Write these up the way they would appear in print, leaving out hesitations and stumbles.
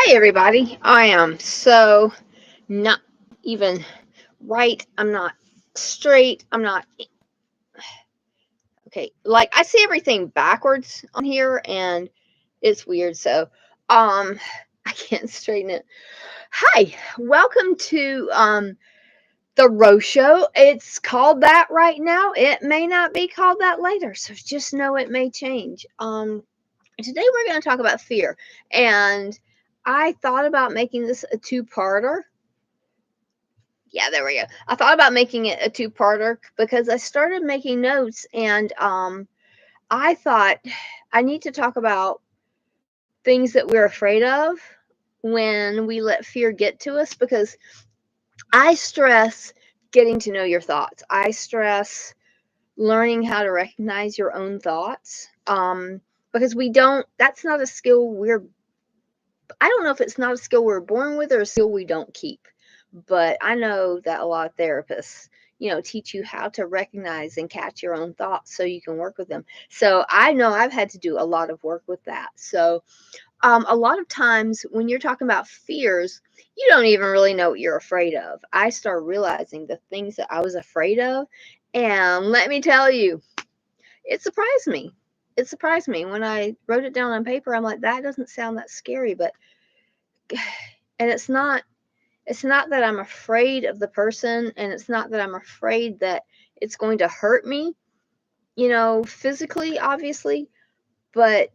Hi, everybody. I am so not even right. I'm not straight. I'm not okay. Like I see everything backwards on here, and it's weird. So, um, I can't straighten it. Hi, welcome to the Row Show. It's called that right now. It may not be called that later. So just know it may change. Today we're going to talk about fear, and I thought about making this a two-parter. Yeah, there we go. I thought about making it a two-parter because I started making notes, and I thought I need to talk about things that we're afraid of when we let fear get to us, because I stress getting to know your thoughts. I stress learning how to recognize your own thoughts. Because we don't, that's not a skill I don't know if it's not a skill we're born with or a skill we don't keep. But I know that a lot of therapists, teach you how to recognize and catch your own thoughts so you can work with them. So I know I've had to do a lot of work with that. So a lot of times when you're talking about fears, you don't even really know what you're afraid of. I start realizing the things that I was afraid of. And let me tell you, it surprised me. It surprised me when I wrote it down on paper. I'm like, that doesn't sound that scary, but and it's not that I'm afraid of the person, and it's not that I'm afraid that it's going to hurt me, physically, obviously. But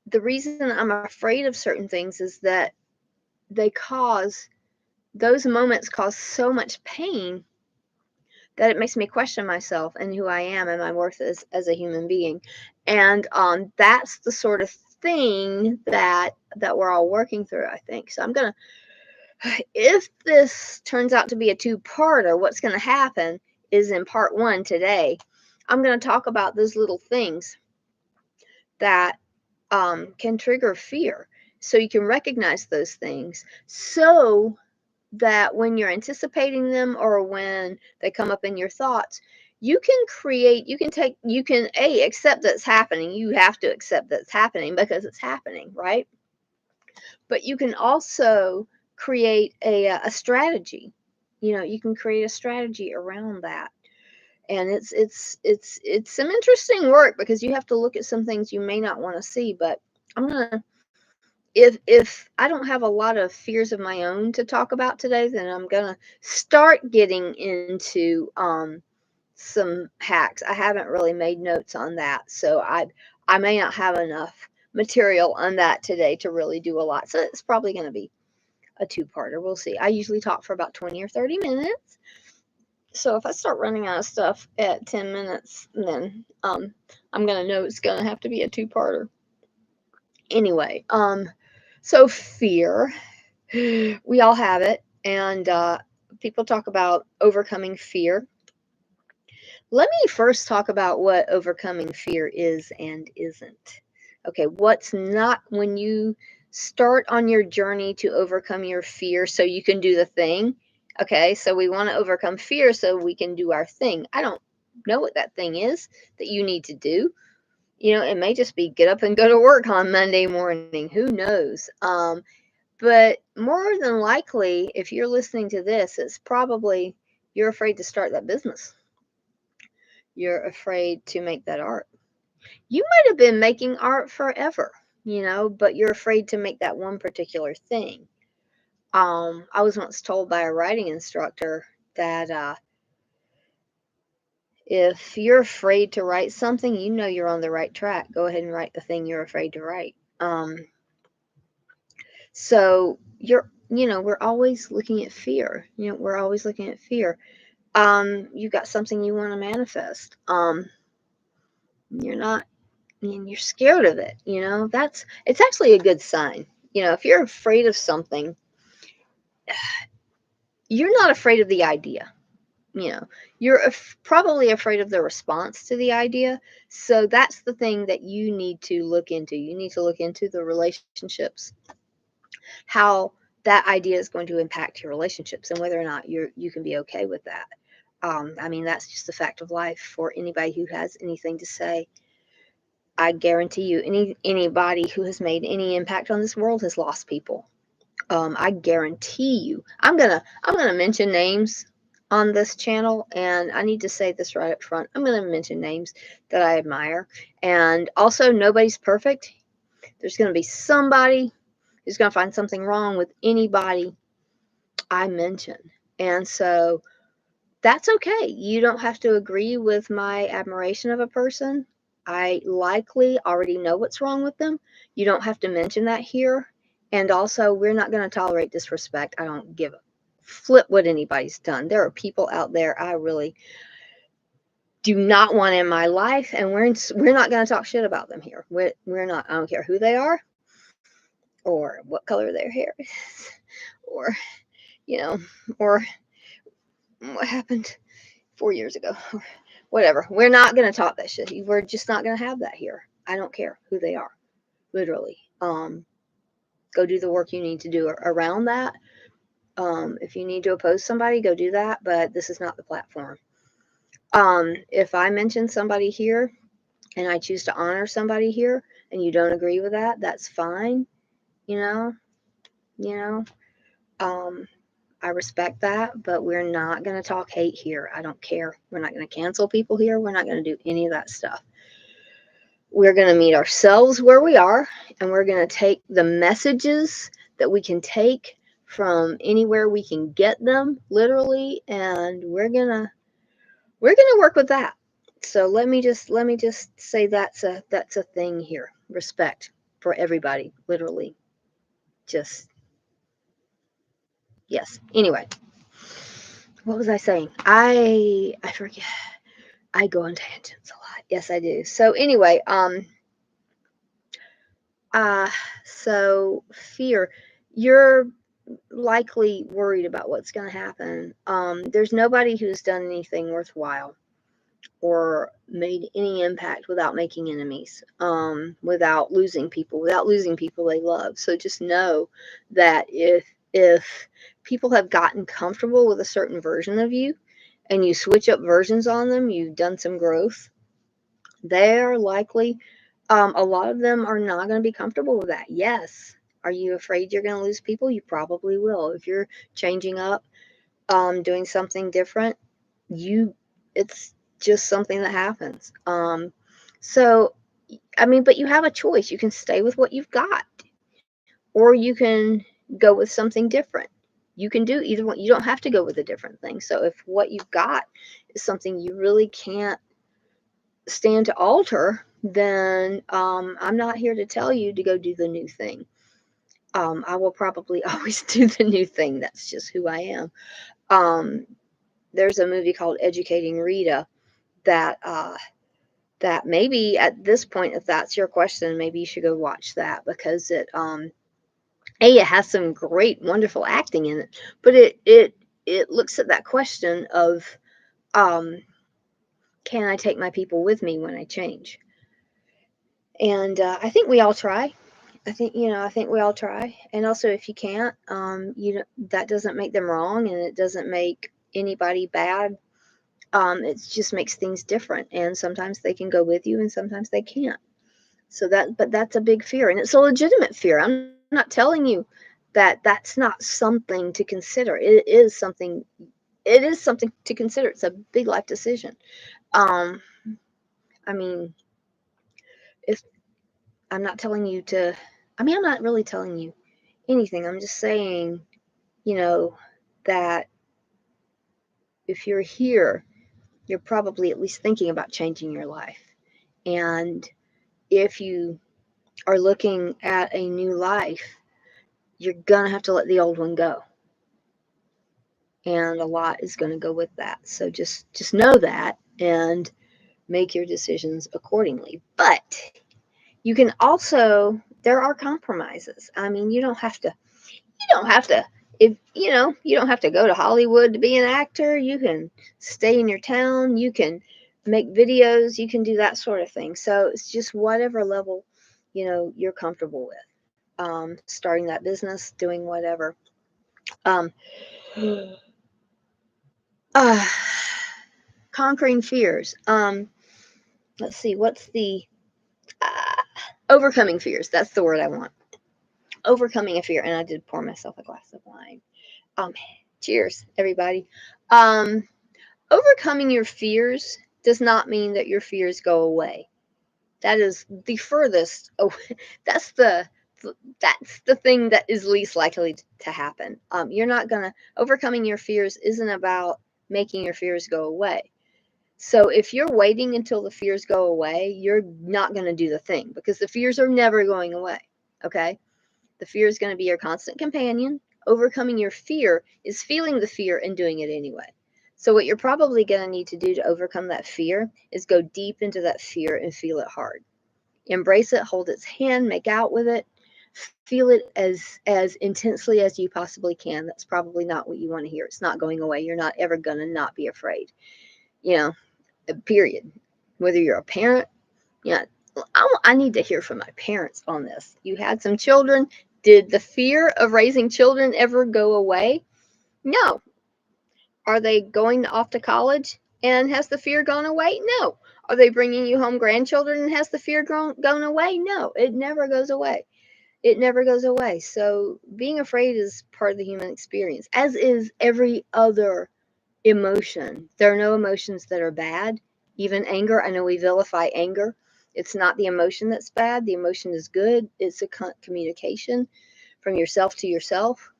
the reason I'm afraid of certain things is that they cause those moments cause so much pain that it makes me question myself and who I am and my worth as a human being. And that's the sort of thing that we're all working through, I think. So I'm gonna if this turns out to be a two-parter, what's going to happen is in part one today, I'm going to talk about those little things that can trigger fear. So you can recognize those things so that when you're anticipating them or when they come up in your thoughts, you can accept that it's happening. You have to accept that it's happening because it's happening, right? But you can also create a strategy. You can create a strategy around that, and it's some interesting work because you have to look at some things you may not want to see. But I'm gonna if I don't have a lot of fears of my own to talk about today, then I'm gonna start getting into some hacks. I haven't really made notes on that, so I may not have enough material on that today to really do a lot. So it's probably going to be a two-parter. We'll see. I usually talk for about 20 or 30 minutes. So if I start running out of stuff at 10 minutes, then I'm going to know it's going to have to be a two-parter. Anyway, so fear, we all have it, and people talk about overcoming fear. Let me first talk about what overcoming fear is and isn't. Okay, what's not when you start on your journey to overcome your fear so you can do the thing. Okay, so we want to overcome fear so we can do our thing. I don't know what that thing is that you need to do. It may just be get up and go to work on Monday morning. Who knows? But more than likely, if you're listening to this, it's probably you're afraid to start that business. You're afraid to make that art. You might have been making art forever, but you're afraid to make that one particular thing. I was once told by a writing instructor that if you're afraid to write something, you're on the right track. Go ahead and write the thing you're afraid to write. So we're always looking at fear. We're always looking at fear. You got something you want to manifest. You're not and you're scared of it, it's actually a good sign. If you're afraid of something, you're not afraid of the idea. You're probably afraid of the response to the idea. So that's the thing that you need to look into. You need to look into the relationships, how that idea is going to impact your relationships, and whether or not you can be okay with that. I mean, that's just a fact of life for anybody who has anything to say. I guarantee you, anybody who has made any impact on this world has lost people. I guarantee you, I'm gonna mention names on this channel, and I need to say this right up front. I'm gonna mention names that I admire, and also nobody's perfect. There's gonna be somebody who's gonna find something wrong with anybody I mention, and so that's okay. You don't have to agree with my admiration of a person. I likely already know what's wrong with them. You don't have to mention that here. And also, we're not going to tolerate disrespect. I don't give a flip what anybody's done. There are people out there I really do not want in my life, and we're not going to talk shit about them here. We're not. I don't care who they are, or what color their hair is, or you know, or what happened 4 years ago, or whatever. We're not going to talk that shit. We're just not going to have that here. I don't care who they are, literally. Go do the work you need to do around that. If you need to oppose somebody, go do that. But this is not the platform. If I mention somebody here and I choose to honor somebody here, and you don't agree with that, that's fine. You know, you know. I respect that, but we're not going to talk hate here. I don't care. We're not going to cancel people here. We're not going to do any of that stuff. We're going to meet ourselves where we are, and we're going to take the messages that we can take from anywhere we can get them, literally, and we're going to work with that. So let me just say that's a thing here. Respect for everybody, literally. Just yes. Anyway, what was I saying? I forget. I go on tangents a lot. Yes, I do. So anyway, so fear. You're likely worried about what's going to happen. There's nobody who's done anything worthwhile or made any impact without making enemies, without losing people they love. So just know that if people have gotten comfortable with a certain version of you, and you switch up versions on them, you've done some growth. They're likely, a lot of them are not going to be comfortable with that. Yes. Are you afraid you're going to lose people? You probably will. If you're changing up, doing something different, it's just something that happens. So, I mean, but you have a choice. You can stay with what you've got, or you can go with something different. You can do either one. You don't have to go with a different thing. So if what you've got is something you really can't stand to alter, then I'm not here to tell you to go do the new thing. I will probably always do the new thing. That's just who I am. There's a movie called Educating Rita that that maybe at this point, if that's your question, maybe you should go watch that, because it has some great, wonderful acting in it, but it looks at that question of, can I take my people with me when I change? And I think we all try. I think we all try. And also, if you can't, that doesn't make them wrong, and it doesn't make anybody bad. It just makes things different. And sometimes they can go with you, and sometimes they can't. But that's a big fear, and it's a legitimate fear. I'm not telling you that that's not something to consider. It is something. It is something to consider. It's a big life decision. Um, I mean, if I'm not telling you to, I'm not really telling you anything. I'm just saying, you know, that if you're here, you're probably at least thinking about changing your life. And if you are looking at a new life, you're going to have to let the old one go. And a lot is going to go with that. So just know that and make your decisions accordingly. But you can also, there are compromises. I mean, you don't have to if you don't have to go to Hollywood to be an actor. You can stay in your town, you can make videos, you can do that sort of thing. So it's just whatever level you're comfortable with, starting that business, doing whatever. um uh, Conquering fears. Let's see, what's the overcoming fears, that's the word I want. overcoming a fear. And I did pour myself a glass of wine. Um, Cheers, everybody. Um, Overcoming your fears does not mean that your fears go away. That is the furthest. Oh, that's the that's the thing that is least likely to happen. You're not gonna overcoming your fears isn't about making your fears go away. So if you're waiting until the fears go away, you're not going to do the thing because the fears are never going away. Okay? The fear is going to be your constant companion. Overcoming your fear is feeling the fear and doing it anyway. So what you're probably going to need to do to overcome that fear is go deep into that fear and feel it hard. Embrace it, hold its hand, make out with it, feel it as intensely as you possibly can. That's probably not what you want to hear. It's not going away. You're not ever going to not be afraid. You know, period. Whether you're a parent, yeah, I need to hear from my parents on this. You had some children. Did the fear of raising children ever go away? No. Are they going off to college and has the fear gone away? No. Are they bringing you home grandchildren and has the fear gone away? No, it never goes away. It never goes away. So being afraid is part of the human experience, as is every other emotion. There are no emotions that are bad. Even anger, I know we vilify anger. It's not the emotion that's bad. The emotion is good. It's a communication from yourself to yourself.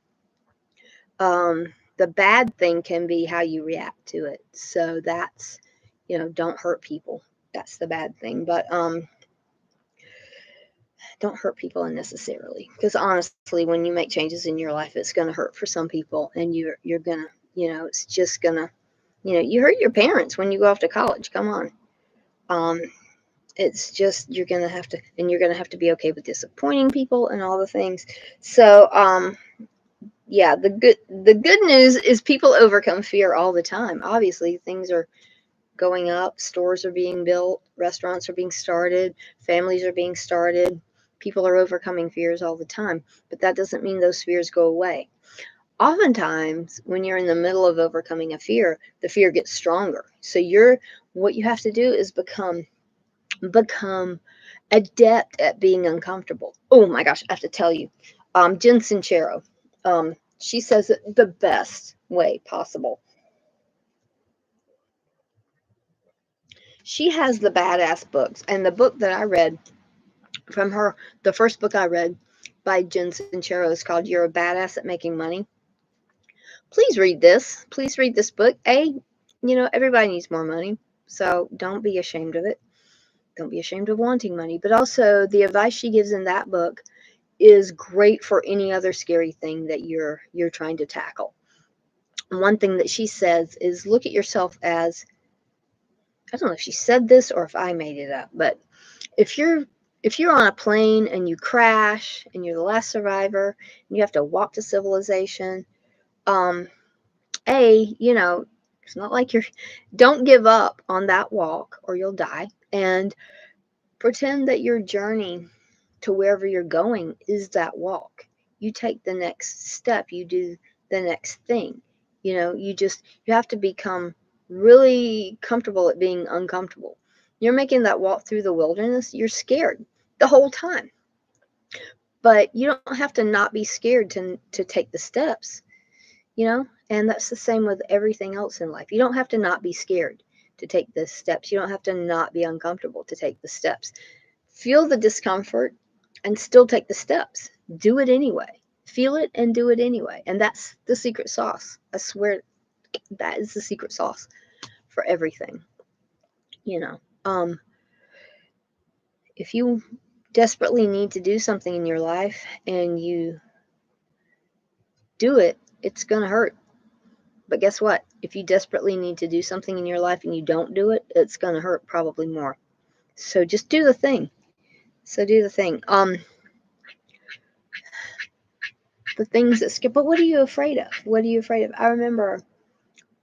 The bad thing can be how you react to it. So that's, don't hurt people. That's the bad thing. But don't hurt people unnecessarily. Because honestly, when you make changes in your life, it's going to hurt for some people, and you're gonna, it's just gonna, you hurt your parents when you go off to college. Come on. It's just you're gonna have to, and you're gonna have to be okay with disappointing people and all the things. So, yeah, the good news is people overcome fear all the time. Obviously, things are going up, stores are being built, restaurants are being started, families are being started. People are overcoming fears all the time, but that doesn't mean those fears go away. Oftentimes when you're in the middle of overcoming a fear, the fear gets stronger. So what you have to do is become adept at being uncomfortable. Oh my gosh, I have to tell you, Jen Sincero, she says it the best way possible. She has the badass books, and the book that I read from her, the first book I read by Jen Sincero is called You're a Badass at Making Money. Please read this. Please read this book. Everybody needs more money, so don't be ashamed of it. Don't be ashamed of wanting money. But also, the advice she gives in that book is great for any other scary thing that you're trying to tackle. One thing that she says is look at yourself as, I don't know if she said this or if I made it up, but if you're on a plane and you crash and you're the last survivor and you have to walk to civilization, um, it's not like don't give up on that walk or you'll die, and pretend that your journey to wherever you're going is that walk. You take the next step, you do the next thing. You have to become really comfortable at being uncomfortable. You're making that walk through the wilderness, you're scared the whole time. But you don't have to not be scared to take the steps, and that's the same with everything else in life. You don't have to not be scared to take the steps. You don't have to not be uncomfortable to take the steps. Feel the discomfort and still take the steps. Do it anyway. Feel it and do it anyway. And that's the secret sauce. I swear that is the secret sauce for everything. You know, um, if you desperately need to do something in your life and you do it, it's going to hurt. But guess what? If you desperately need to do something in your life and you don't do it, it's going to hurt probably more. So just do the thing. The things that skip. But what are you afraid of? What are you afraid of? I remember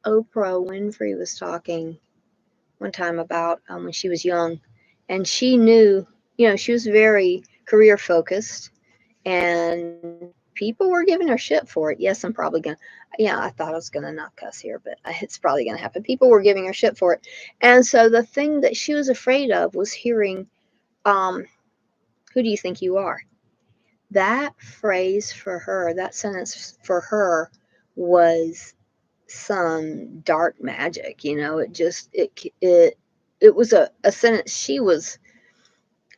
Oprah Winfrey was talking one time about when she was young, and she knew, she was very career focused, and people were giving her shit for it. Yes, I'm probably gonna. Yeah, I thought I was gonna not cuss here, but it's probably gonna happen. People were giving her shit for it, and so the thing that she was afraid of was hearing, "Who do you think you are?" that phrase for her, that sentence for her was some dark magic. It was a sentence she was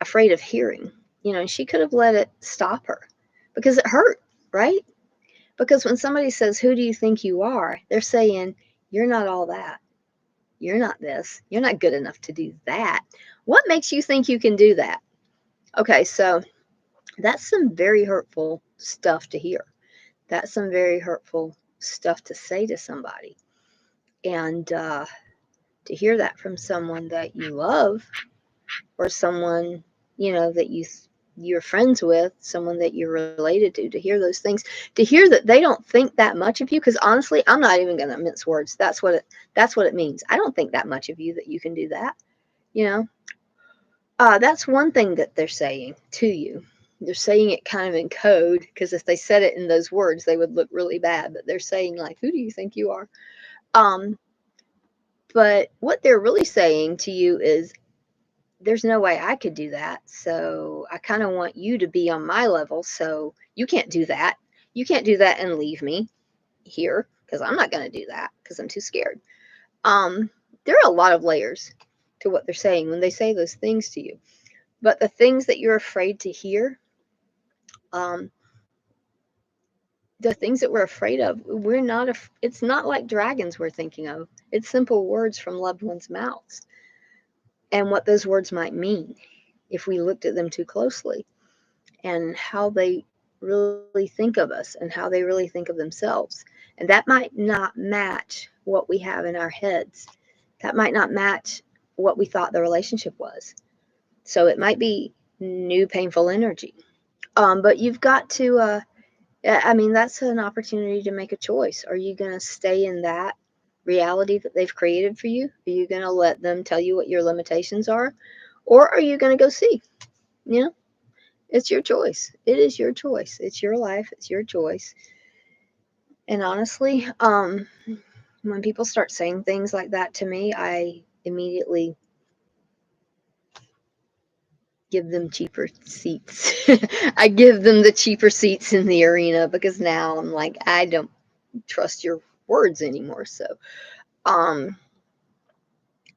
afraid of hearing. She could have let it stop her because it hurt, right? Because when somebody says, "Who do you think you are?" they're saying, "You're not all that. You're not this. You're not good enough to do that. What makes you think you can do that?" Okay, so that's some very hurtful stuff to hear. That's some very hurtful stuff to say to somebody. And to hear that from someone that you love, or someone, that you're friends with, someone that you're related to hear those things, to hear that they don't think that much of you, because honestly, I'm not even going to mince words. That's what it means. I don't think that much of you that you can do that. You know, that's one thing that they're saying to you. They're saying it kind of in code, because if they said it in those words, they would look really bad. But they're saying, like, "Who do you think you are?" Um, but what they're really saying to you is, "There's no way I could do that. So I kind of want you to be on my level. So you can't do that. You can't do that and leave me here, because I'm not going to do that because I'm too scared." Um, there are a lot of layers to what they're saying when they say those things to you. But the things that you're afraid to hear, um, the things that we're afraid of, it's not like dragons we're thinking of. It's simple words from loved ones' mouths, and what those words might mean if we looked at them too closely, and how they really think of us and how they really think of themselves. And that might not match what we have in our heads. That might not match what we thought the relationship was. So it might be new painful energy. But you've got to, that's an opportunity to make a choice. Are you going to stay in that reality that they've created for you? Are you going to let them tell you what your limitations are? Or are you going to go see? You know, it's your choice. It is your choice. It's your life. It's your choice. And honestly, when people start saying things like that to me, I immediately give them cheaper seats. I give them the cheaper seats in the arena, because now I'm like, I don't trust your words anymore. Um,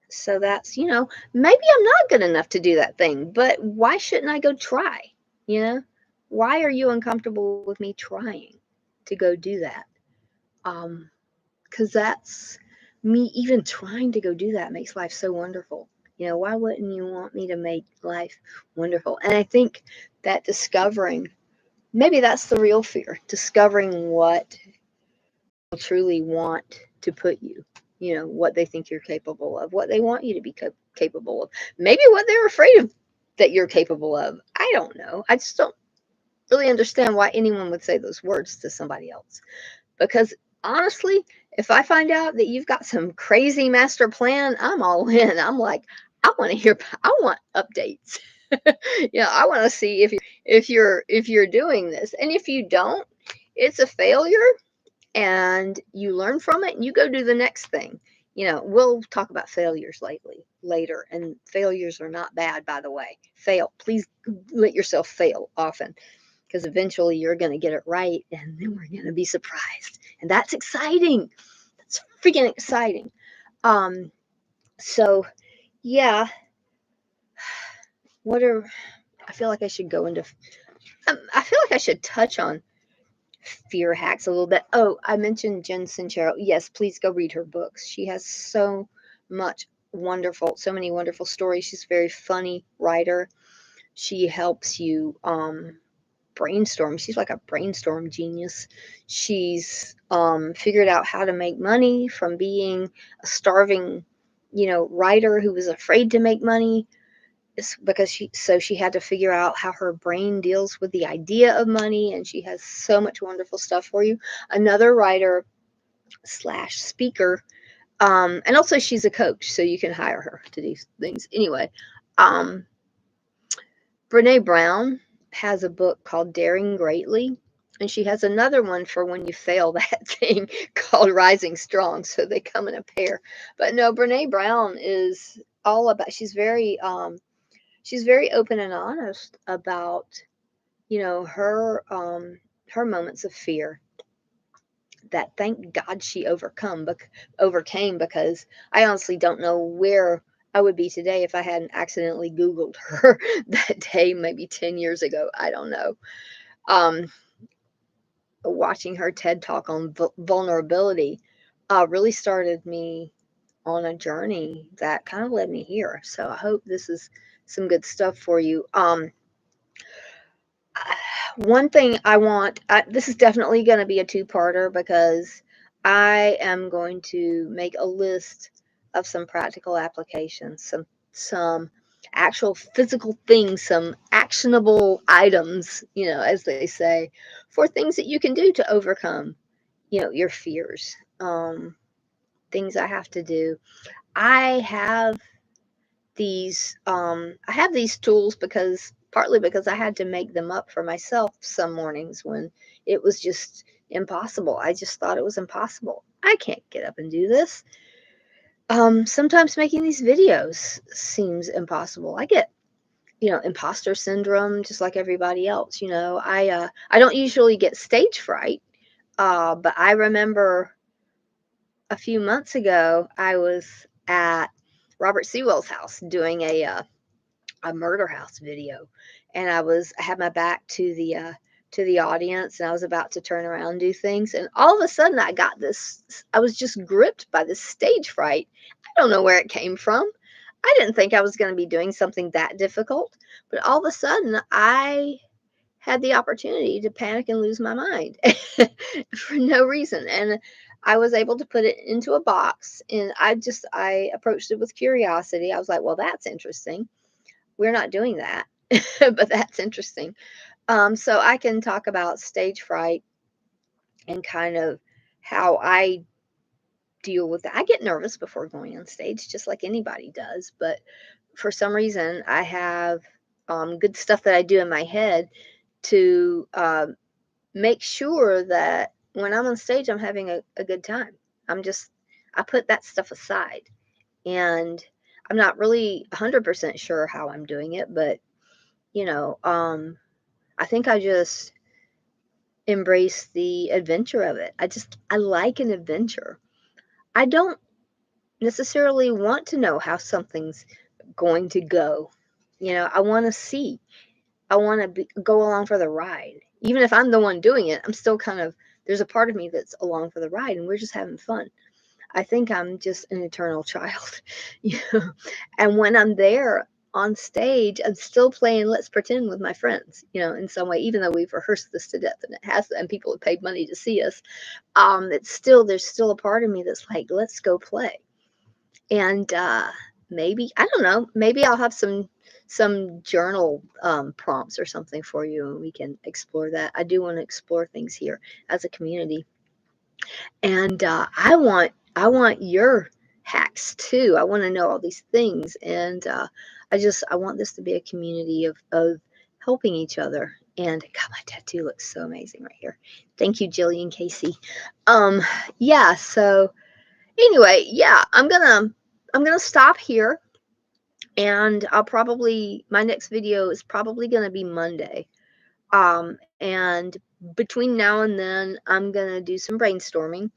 so that's, maybe I'm not good enough to do that thing, but why shouldn't I go try? You know, why are you uncomfortable with me trying to go do that? Because that's me, even trying to go do that makes life so wonderful. Why wouldn't you want me to make life wonderful? And I think that discovering, maybe that's the real fear, discovering what people truly want to put you, what they think you're capable of, what they want you to be capable of, maybe what they're afraid of that you're capable of. I don't know. I just don't really understand why anyone would say those words to somebody else. Because honestly, if I find out that you've got some crazy master plan, I'm all in. I'm like, I want to hear. I want updates. I want to see if you're doing this, and if you don't, it's a failure, and you learn from it, and you go do the next thing. We'll talk about failures later, and failures are not bad, by the way. Fail, please let yourself fail often, because eventually you're going to get it right, and then we're going to be surprised, and that's exciting. That's freaking exciting. um so yeah, what are I feel like I should go into I feel like I should touch on fear hacks a little bit. Oh, I mentioned Jen Sincero. Yes, please go read her books. She has so many wonderful stories. She's a very funny writer. She helps you brainstorm. She's like a brainstorm genius. She's figured out how to make money from being a starving, writer who was afraid to make money. It's because she had to figure out how her brain deals with the idea of money, and she has so much wonderful stuff for you. Another writer slash speaker, and also she's a coach, so you can hire her to do things. Anyway, um, Brene Brown has a book called Daring Greatly, and she has another one for when you fail that thing called Rising Strong. So they come in a pair. But no, Brene Brown is all about. She's very open and honest about you know, her moments of fear that thank God she overcame, because I honestly don't know where I would be today if I hadn't accidentally Googled her that day, maybe 10 years ago. I don't know. Um, Watching her TED talk on vulnerability really started me on a journey that kind of led me here. So I hope this is some good stuff for you. One thing this is definitely going to be a two-parter, because I am going to make a list of some practical applications, some actual physical things, some actionable items, as they say, for things that you can do to overcome, your fears. Things I have to do. I have these tools because partly because I had to make them up for myself some mornings when it was just impossible. I just thought it was impossible. I can't get up and do this. Sometimes making these videos seems impossible. I get, imposter syndrome just like everybody else. I don't usually get stage fright, but I remember a few months ago I was at Robert Sewell's house doing a murder house video, and I had my back to the audience, and I was about to turn around and do things, and all of a sudden I was just gripped by this stage fright. I don't know where it came from. I didn't think I was going to be doing something that difficult, but all of a sudden I had the opportunity to panic and lose my mind for no reason. And I was able to put it into a box, and I approached it with curiosity. I was like, well, that's interesting. We're not doing that, but that's interesting. So I can talk about stage fright and kind of how I deal with that. I get nervous before going on stage, just like anybody does, but for some reason, I have good stuff that I do in my head to make sure that when I'm on stage, I'm having a good time. I put that stuff aside, and I'm not really 100% sure how I'm doing it, but you know, um, I think I just embrace the adventure of it. I like an adventure. I don't necessarily want to know how something's going to go. I want to see. I want to go along for the ride. Even if I'm the one doing it, I'm still there's a part of me that's along for the ride, and we're just having fun. I think I'm just an eternal child. you know. And when I'm there on stage, I'm still playing Let's Pretend with my friends, in some way, even though we've rehearsed this to death and people have paid money to see us. There's still a part of me that's like, let's go play. And maybe, I don't know, maybe I'll have some journal prompts or something for you, and we can explore that. I do want to explore things here as a community. And I want your hacks too. I want to know all these things, and I want this to be a community of helping each other. And God, my tattoo looks so amazing right here. Thank you, Jillian Casey. Um, yeah. So anyway, yeah, I'm gonna stop here, and my next video is probably gonna be Monday. And between now and then, I'm gonna do some brainstorming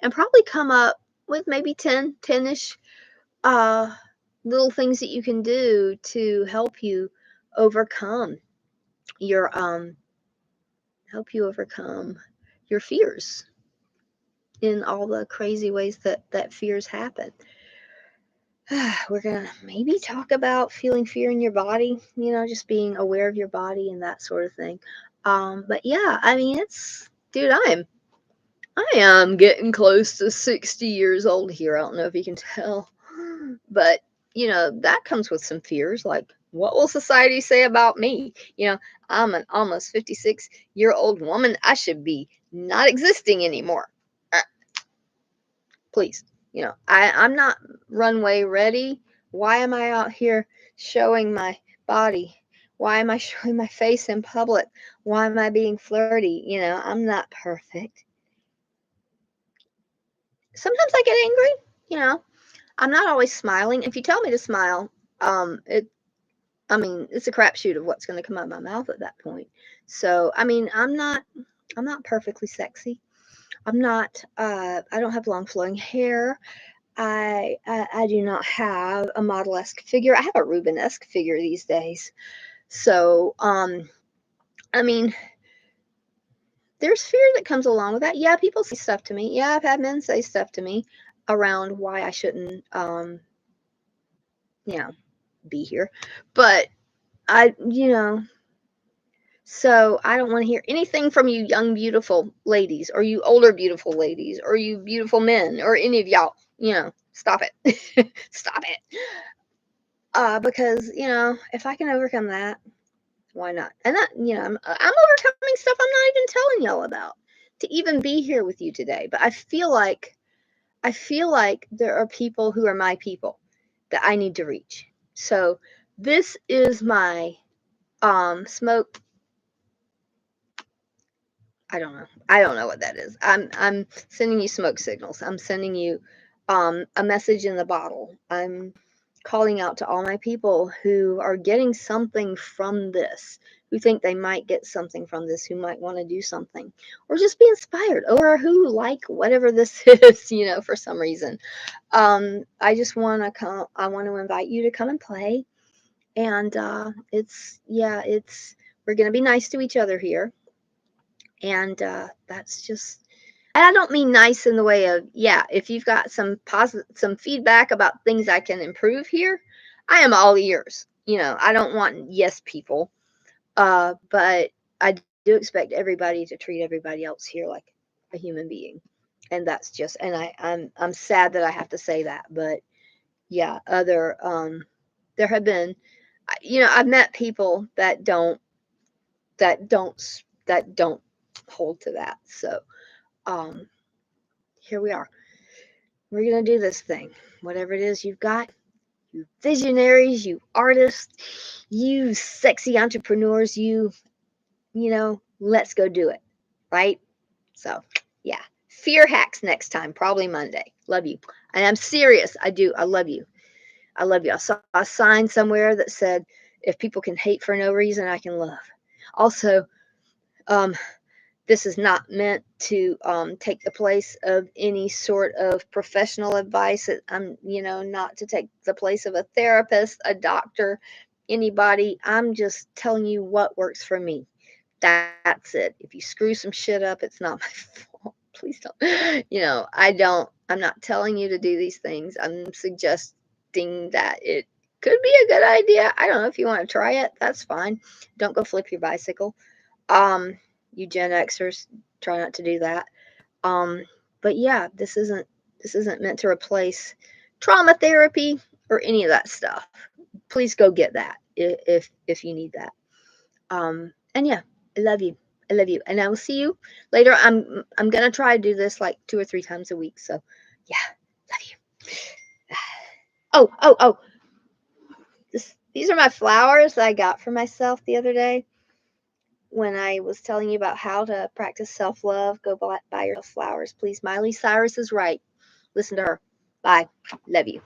and probably come up with maybe 10-ish uh, little things that you can do to overcome your um help you overcome your fears in all the crazy ways that fears happen. We're gonna maybe talk about feeling fear in your body, just being aware of your body and that sort of thing. But yeah, I mean, dude, I am getting close to 60 years old here. I don't know if you can tell. But, that comes with some fears, like, what will society say about me? I'm an almost 56-year-old woman. I should be not existing anymore. Uh, Please. I'm not runway ready. Why am I out here showing my body? Why am I showing my face in public? Why am I being flirty? I'm not perfect. Sometimes I get angry. I'm not always smiling. If you tell me to smile, it I mean, it's a crapshoot of what's going to come out of my mouth at that point. So, I mean, I'm not perfectly sexy. I don't have long flowing hair. I do not have a model-esque figure. I have a Rubenesque figure these days. So, I mean, there's fear that comes along with that. Yeah, people say stuff to me. Yeah, I've had men say stuff to me around why I shouldn't, you know, be here. But so I don't want to hear anything from you young, beautiful ladies, or you older, beautiful ladies, or you beautiful men, or any of y'all. Stop it. Stop it. Because, if I can overcome that, why not? And I'm overcoming stuff I'm not even telling y'all about to even be here with you today. But I feel like there are people who are my people that I need to reach. So this is my smoke. I don't know. I don't know what that is. I'm sending you smoke signals. I'm sending you a message in the bottle. I'm calling out to all my people who are getting something from this, who think they might get something from this, who might want to do something, or just be inspired, or who like whatever this is, for some reason. I just want to come. I want to invite you to come and play, and we're gonna be nice to each other here, and that's just. And I don't mean nice in the way of, if you've got some feedback about things I can improve here, I am all ears. I don't want yes people. But I do expect everybody to treat everybody else here like a human being. And that's just, and I'm sad that I have to say that, but yeah, there have been, I've met people that don't hold to that. So, um, here we are. We're going to do this thing. Whatever it is you've got, you visionaries, you artists, you sexy entrepreneurs, let's go do it. Right? So, yeah. Fear hacks next time, probably Monday. Love you. And I'm serious. I do. I love you. I love you. I saw a sign somewhere that said, if people can hate for no reason, I can love. Also, this is not meant to take the place of any sort of professional advice. I'm, not to take the place of a therapist, a doctor, anybody. I'm just telling you what works for me. That's it. If you screw some shit up, it's not my fault. Please don't. I'm not telling you to do these things. I'm suggesting that it could be a good idea. I don't know if you want to try it. That's fine. Don't go flip your bicycle. You Gen Xers, try not to do that. But yeah, this isn't meant to replace trauma therapy or any of that stuff. Please go get that if you need that. And yeah, I love you. I love you. And I will see you later. I'm gonna try to do this like 2 or 3 times a week. So yeah, love you. Oh. These are my flowers that I got for myself the other day. When I was telling you about how to practice self-love, go buy yourself flowers, please. Miley Cyrus is right. Listen to her. Bye. Love you.